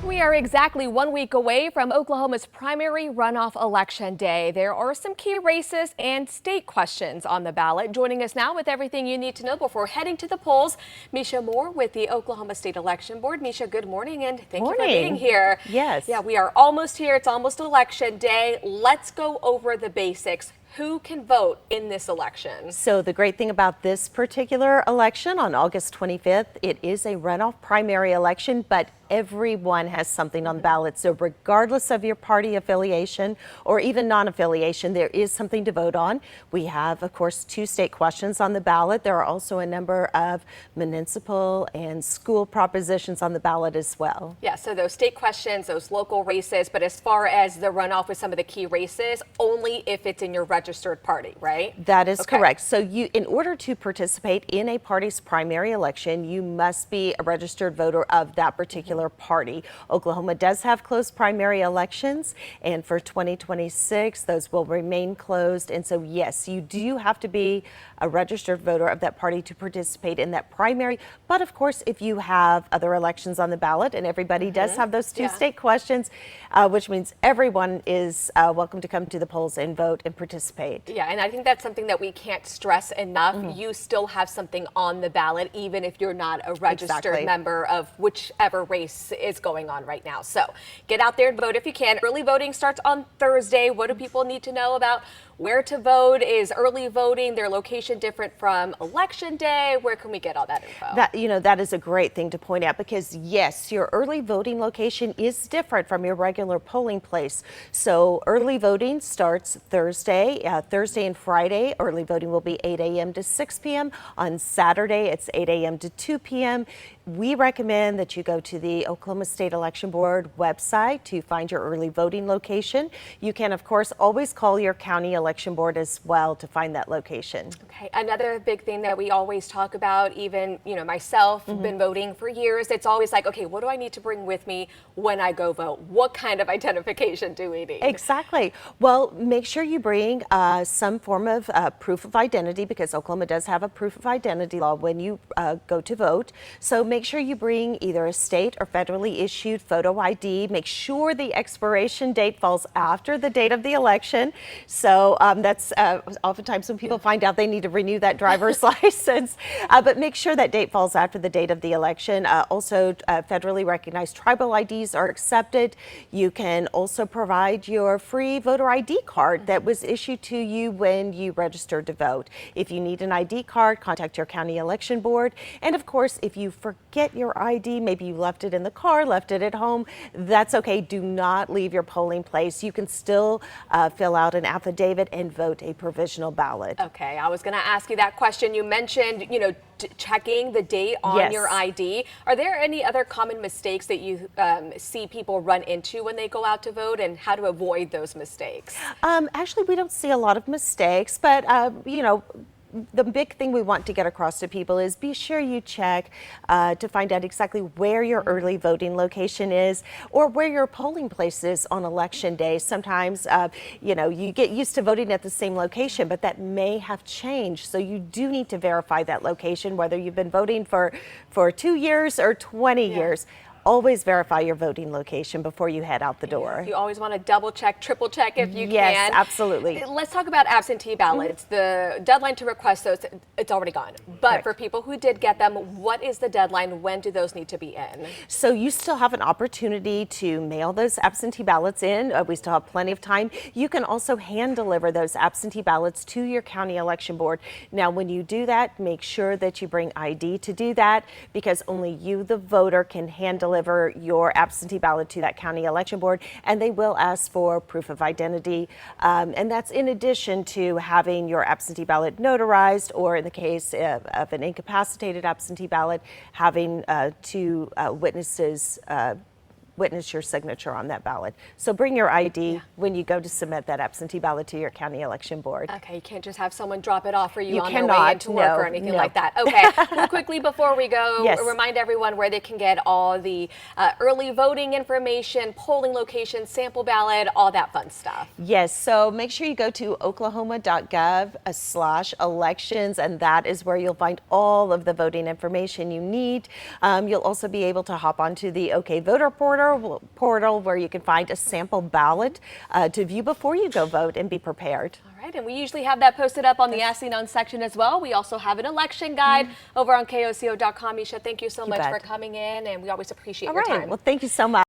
We are exactly 1 week away from Oklahoma's primary runoff election day. There are some key races and state questions on the ballot. Joining us now with everything you need to know before heading to the polls, Misha Moore with the Oklahoma State Election Board. Misha, good morning and thank you for being here. Yes. Yeah, we are almost here. It's almost election day. Let's go over the basics. Who can vote in this election? So the great thing about this particular election on August 25th, it is a runoff primary election, but everyone has something on the ballot. So regardless of your party affiliation or even non-affiliation, there is something to vote on. We have, of course, 2 state questions on the ballot. There are also a number of municipal and school propositions on the ballot as well. Yeah, so those state questions, those local races, but as far as the runoff with some of the key races, only if it's in your registered party, right? That is correct. So in order to participate in a party's primary election, you must be a registered voter of that particular party. Oklahoma does have closed primary elections, and for 2026, those will remain closed. And so, yes, you do have to be a registered voter of that party to participate in that primary. But of course, if you have other elections on the ballot, and everybody does have those 2 state questions, which means everyone is welcome to come to the polls and vote and participate. Yeah, and I think that's something that we can't stress enough. You still have something on the ballot, even if you're not a registered member of whichever race is going on right now. So get out there and vote if you can. Early voting starts on Thursday. What do people need to know about where to vote? Is early voting, their location different from election day? Where can we get all that info? That is a great thing to point out, because yes, your early voting location is different from your regular polling place. So early voting starts Thursday. Thursday and Friday, early voting will be 8 a.m. to 6 p.m. On Saturday, it's 8 a.m. to 2 p.m. We recommend that you go to the Oklahoma State Election Board website to find your early voting location. You can, of course, always call your county election board as well to find that location. Okay, another big thing that we always talk about, even, myself, been voting for years, it's always like, okay, what do I need to bring with me when I go vote? What kind of identification do we need? Exactly. Well, make sure you bring some form of proof of identity, because Oklahoma does have a proof of identity law when you go to vote. So make sure you bring either a state or federally issued photo ID. Make sure the expiration date falls after the date of the election. So that's oftentimes when people find out they need to renew that driver's license. But make sure that date falls after the date of the election. Also, federally recognized tribal IDs are accepted. You can also provide your free voter ID card that was issued to you when you registered to vote. If you need an ID card, contact your county election board. And of course, if you forget your ID, maybe you left it in the car, left it at home, that's okay. Do not leave your polling place. You can still fill out an affidavit and vote a provisional ballot. Okay, I was going to ask you that question. You mentioned, checking the date on your ID. Are there any other common mistakes that you see people run into when they go out to vote, and how to avoid those mistakes? Actually, we don't see a lot of mistakes, but the big thing we want to get across to people is be sure you check to find out exactly where your early voting location is, or where your polling place is on election day. Sometimes, you get used to voting at the same location, but that may have changed. So you do need to verify that location, whether you've been voting for 2 years or 20 years. Always verify your voting location before you head out the door. You always want to double check, triple check if you can. Yes, absolutely. Let's talk about absentee ballots. The deadline to request those, it's already gone. But for people who did get them, what is the deadline? When do those need to be in? So you still have an opportunity to mail those absentee ballots in. We still have plenty of time. You can also hand deliver those absentee ballots to your county election board. Now, when you do that, make sure that you bring ID to do that, because only you, the voter, can hand deliver your absentee ballot to that county election board, and they will ask for proof of identity. And that's in addition to having your absentee ballot notarized, or in the case of an incapacitated absentee ballot, having 2 witnesses witness your signature on that ballot. So bring your ID when you go to submit that absentee ballot to your county election board. Okay, you can't just have someone drop it off for you, on cannot, their way into work or anything like that. Okay, well, quickly before we go, remind everyone where they can get all the early voting information, polling locations, sample ballot, all that fun stuff. Yes, so make sure you go to oklahoma.gov/elections, and that is where you'll find all of the voting information you need. You'll also be able to hop onto the OK Voter Portal portal where you can find a sample ballot to view before you go vote and be prepared. All right, and we usually have that posted up on the Ask the Unknown section as well. We also have an election guide over on KOCO.com. Misha, thank you so much for coming in, and we always appreciate your time. Well, thank you so much.